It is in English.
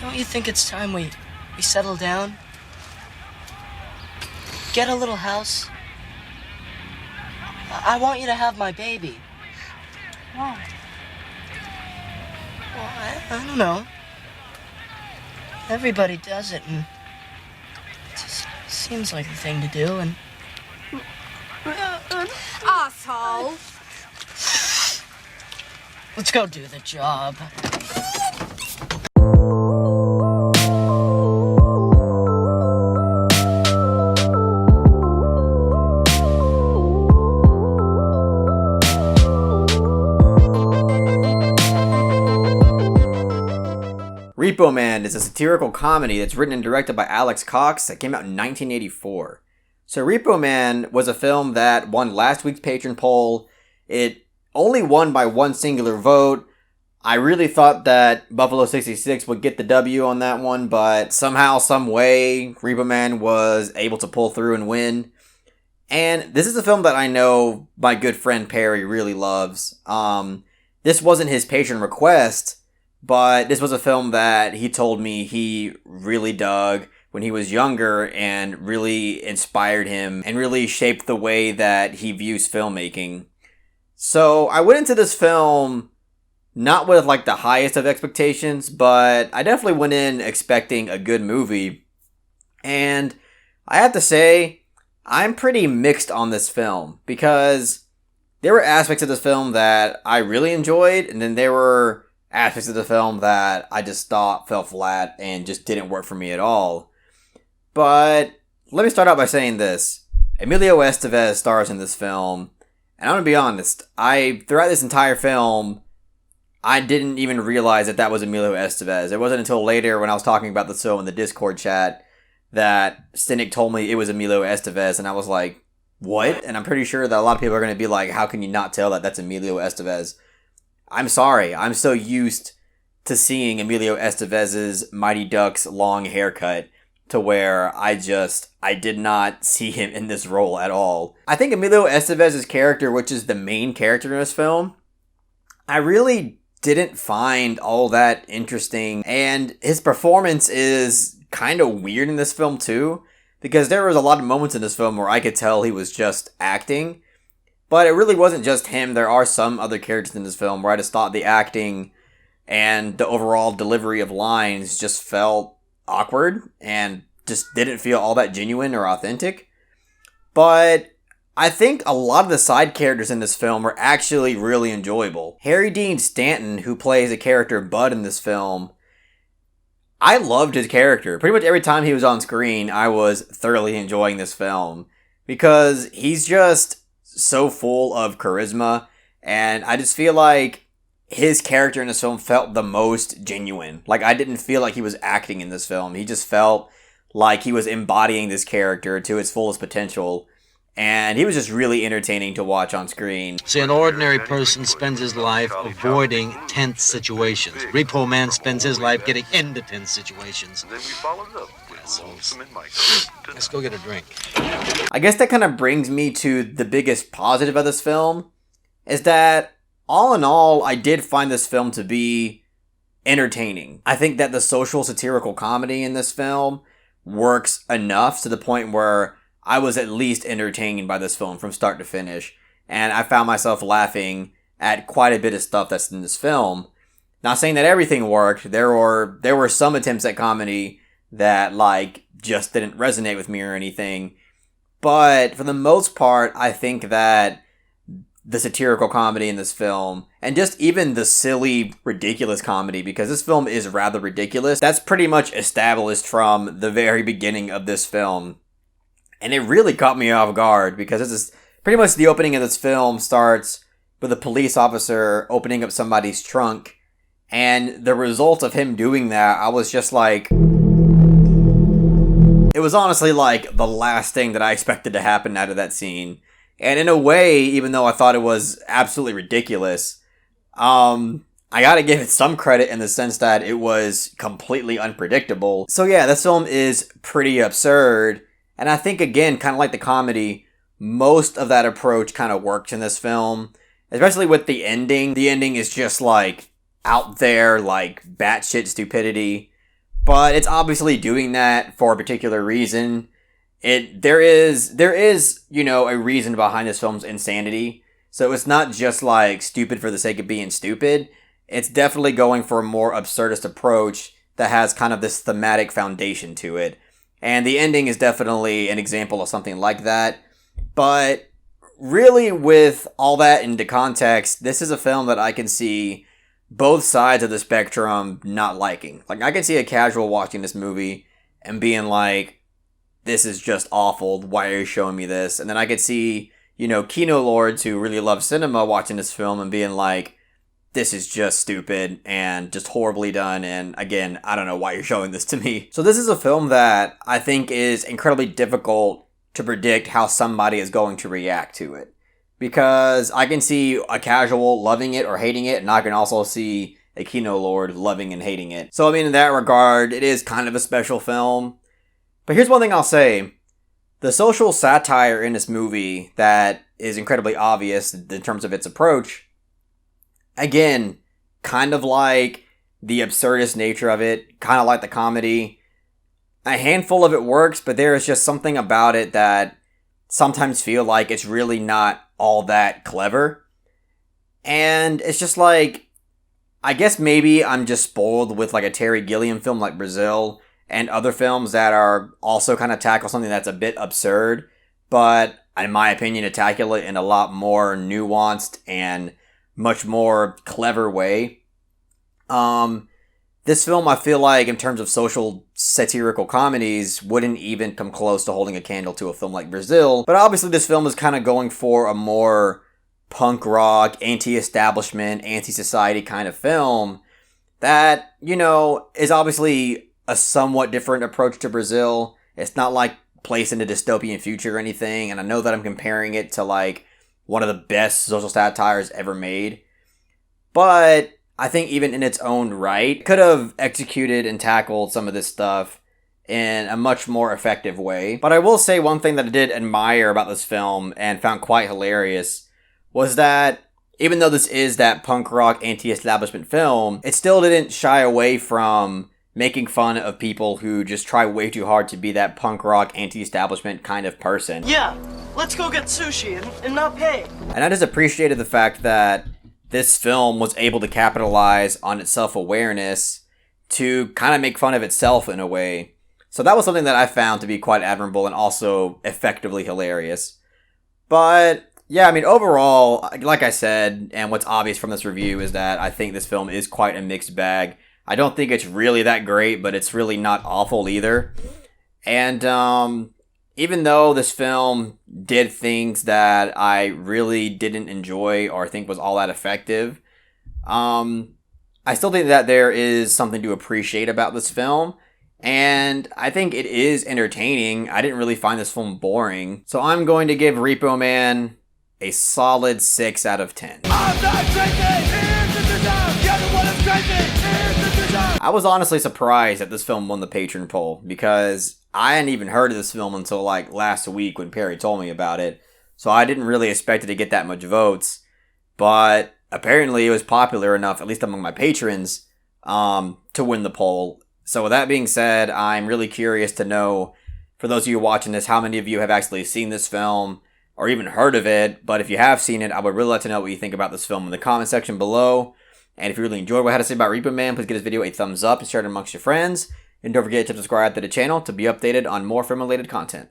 Don't you think it's time we settle down? Get a little house? I want you to have my baby. Why? Well, I don't know. Everybody does it, and it just seems like the thing to do, and... Asshole! Let's go do the job. Repo Man is a satirical comedy that's written and directed by Alex Cox that came out in 1984. So Repo Man was a film that won last week's patron poll. It only won by one singular vote. I really thought that Buffalo 66 would get the W on that one, but somehow, some way, Repo Man was able to pull through and win. And this is a film that I know my good friend Perry really loves. This wasn't his patron request, but this was a film that he told me he really dug when he was younger and really inspired him and really shaped the way that he views filmmaking. So I went into this film not with like the highest of expectations, but I definitely went in expecting a good movie. And I have to say, I'm pretty mixed on this film because there were aspects of this film that I really enjoyed, and then there were aspects of the film that I just thought fell flat and just didn't work for me at all. But let me start out by saying this. Emilio Estevez stars in this film, and I'm gonna be honest, throughout this entire film, I didn't even realize that was Emilio Estevez. It wasn't until later when I was talking about this film in the Discord chat that Cynic told me it was Emilio Estevez, and I was like, what? And I'm pretty sure that a lot of people are gonna be like, how can you not tell that that's Emilio Estevez? I'm sorry, I'm so used to seeing Emilio Estevez's Mighty Ducks long haircut to where I did not see him in this role at all. I think Emilio Estevez's character, which is the main character in this film, I really didn't find all that interesting, and his performance is kind of weird in this film too, because there was a lot of moments in this film where I could tell he was just acting. But it really wasn't just him. There are some other characters in this film where I just thought the acting and the overall delivery of lines just felt awkward and just didn't feel all that genuine or authentic. But I think a lot of the side characters in this film were actually really enjoyable. Harry Dean Stanton, who plays a character Bud in this film, I loved his character. Pretty much every time he was on screen, I was thoroughly enjoying this film because he's just so full of charisma, and I just feel like his character in this film felt the most genuine. Like, I didn't feel like he was acting in this film. He just felt like he was embodying this character to its fullest potential, and he was just really entertaining to watch on screen. See, an ordinary person spends his life avoiding tense situations. Repo Man spends his life getting into tense situations. Then we followed up with Let's go get a drink. I guess that kind of brings me to the biggest positive of this film, is that all in all, I did find this film to be entertaining. I think that the social satirical comedy in this film works enough to the point where I was at least entertained by this film from start to finish, and I found myself laughing at quite a bit of stuff that's in this film. Not saying that everything worked. There were some attempts at comedy that just didn't resonate with me or anything. But for the most part, I think that the satirical comedy in this film, and just even the silly, ridiculous comedy, because this film is rather ridiculous, that's pretty much established from the very beginning of this film. And it really caught me off guard, because this is pretty much the opening of this film starts with a police officer opening up somebody's trunk. And the result of him doing that, I was just like, it was honestly like the last thing that I expected to happen out of that scene. And in a way, even though I thought it was absolutely ridiculous, I gotta give it some credit in the sense that it was completely unpredictable. So yeah, this film is pretty absurd. And I think, again, kind of like the comedy, most of that approach kind of works in this film. Especially with the ending. The ending is just out there, batshit stupidity. but it's obviously doing that for a particular reason. There is, you know, a reason behind this film's insanity. So it's not just like stupid for the sake of being stupid. It's definitely going for a more absurdist approach that has kind of this thematic foundation to it. And the ending is definitely an example of something like that. But really, with all that into context, this is a film that I can see both sides of the spectrum not liking. Like, I can see a casual watching this movie and being like, this is just awful, why are you showing me this? And then I could see, you know, Kino Lords who really love cinema watching this film and being like, this is just stupid and just horribly done, and again, I don't know why you're showing this to me. So this is a film that I think is incredibly difficult to predict how somebody is going to react to it. Because I can see a casual loving it or hating it, and I can also see a Kino Lord loving and hating it. So I mean, in that regard, it is kind of a special film. But here's one thing I'll say. The social satire in this movie that is incredibly obvious in terms of its approach, again, kind of like the absurdist nature of it, kind of like the comedy. A handful of it works, but there is just something about it that sometimes feel like it's really not all that clever. And it's just like, I guess maybe I'm just spoiled with like a Terry Gilliam film like Brazil and other films that are also kind of tackle something that's a bit absurd, but in my opinion, tackle it in a lot more nuanced and much more clever way. This film, I feel like, in terms of social satirical comedies, wouldn't even come close to holding a candle to a film like Brazil. But obviously this film is kind of going for a more punk rock, anti-establishment, anti-society kind of film that, you know, is obviously a somewhat different approach to Brazil. It's not like placed in a dystopian future or anything, and I know that I'm comparing it to like one of the best social satires ever made. But I think even in its own right, it could have executed and tackled some of this stuff in a much more effective way. But I will say one thing that I did admire about this film and found quite hilarious was that even though this is that punk rock anti-establishment film, it still didn't shy away from making fun of people who just try way too hard to be that punk rock anti-establishment kind of person. Yeah, let's go get sushi and not pay. And I just appreciated the fact that this film was able to capitalize on its self-awareness to kind of make fun of itself in a way. So that was something that I found to be quite admirable and also effectively hilarious. But yeah, I mean, overall, like I said, and what's obvious from this review is that I think this film is quite a mixed bag. I don't think it's really that great, but it's really not awful either. And even though this film did things that I really didn't enjoy or think was all that effective, I still think that there is something to appreciate about this film. And I think it is entertaining. I didn't really find this film boring. So I'm going to give Repo Man a solid 6 out of 10. I'm not drinking! Here's the design! You're the one that's drinking! Here's the design! I was honestly surprised that this film won the patron poll because I hadn't even heard of this film until like last week when Perry told me about it. So I didn't really expect it to get that much votes. But apparently it was popular enough, at least among my patrons, to win the poll. So with that being said, I'm really curious to know, for those of you watching this, how many of you have actually seen this film or even heard of it. But if you have seen it, I would really like to know what you think about this film in the comment section below. And if you really enjoyed what I had to say about Repo Man, please give this video a thumbs up and share it amongst your friends. And don't forget to subscribe to the channel to be updated on more film-related content.